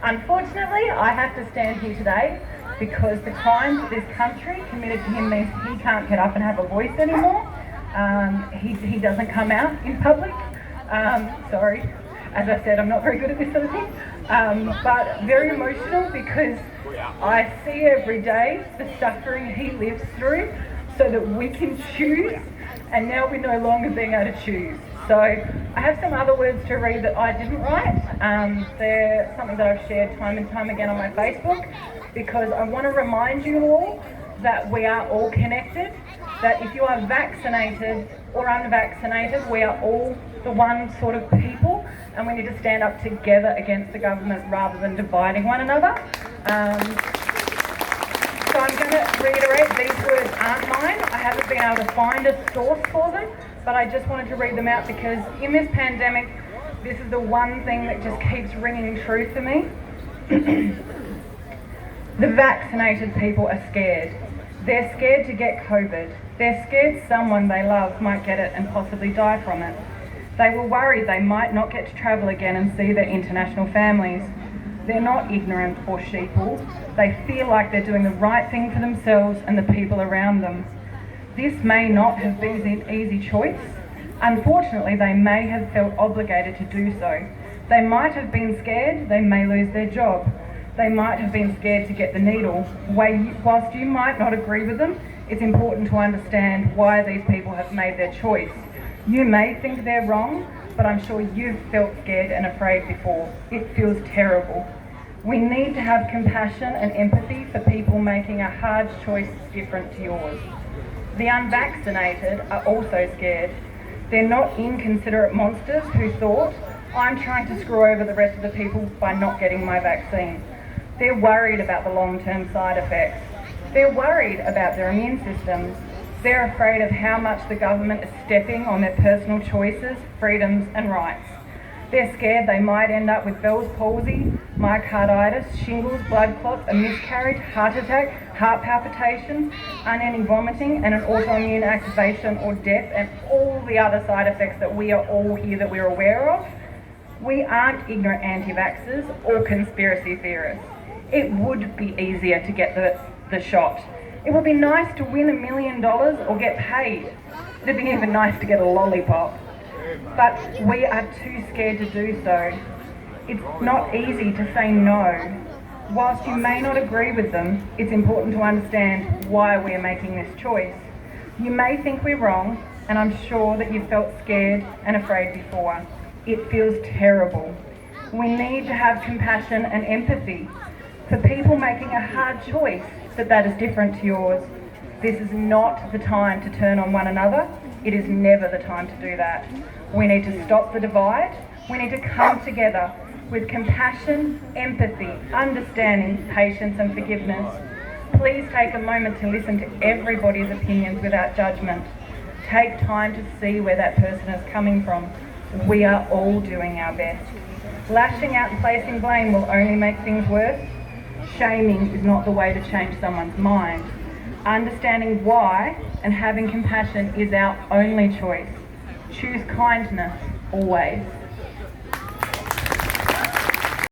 Unfortunately, I have to stand here today because the crimes that this country committed to him means he can't get up and have a voice anymore. He doesn't come out in public. Sorry, as I said, I'm not very good at this sort of thing. But very emotional because I see every day the suffering he lives through so that we can choose, and now we're no longer being able to choose. So I have some other words to read that I didn't write. They're something that I've shared time and time again on my Facebook, because I want to remind you all that we are all connected, that if you are vaccinated or unvaccinated, we are all the one sort of people, and we need to stand up together against the government rather than dividing one another. So I'm going to reiterate, these words aren't mine. I haven't been able to find a source for them, but I just wanted to read them out because in this pandemic, this is the one thing that just keeps ringing true for me. The vaccinated people are scared. They're scared to get COVID. They're scared someone they love might get it and possibly die from it. They were worried they might not get to travel again and see their international families. They're not ignorant or sheeple. They feel like they're doing the right thing for themselves and the people around them. This may not have been an easy choice. Unfortunately, they may have felt obligated to do so. They might have been scared they may lose their job. They might have been scared to get the needle. Whilst you might not agree with them, it's important to understand why these people have made their choice. You may think they're wrong, but I'm sure you've felt scared and afraid before. It feels terrible. We need to have compassion and empathy for people making a hard choice different to yours. The unvaccinated are also scared. They're not inconsiderate monsters who thought, I'm trying to screw over the rest of the people by not getting my vaccine. They're worried about the long-term side effects. They're worried about their immune systems. They're afraid of how much the government is stepping on their personal choices, freedoms and rights. They're scared they might end up with Bell's palsy, myocarditis, shingles, blood clots, a miscarriage, heart attack, heart palpitations, unending vomiting and an autoimmune activation or death, and all the other side effects that we are all here that we're aware of. We aren't ignorant anti-vaxxers or conspiracy theorists. It would be easier to get the shot. It would be nice to win $1 million or get paid. It'd be even nice to get a lollipop. But we are too scared to do so. It's not easy to say no. Whilst you may not agree with them, it's important to understand why we are making this choice. You may think we're wrong, and I'm sure that you've felt scared and afraid before. It feels terrible. We need to have compassion and empathy for people making a hard choice that is different to yours. This is not the time to turn on one another. It is never the time to do that. We need to stop the divide. We need to come together with compassion, empathy, understanding, patience and forgiveness. Please take a moment to listen to everybody's opinions without judgment. Take time to see where that person is coming from. We are all doing our best. Lashing out and placing blame will only make things worse. Shaming is not the way to change someone's mind. Understanding why and having compassion is our only choice. Choose kindness always.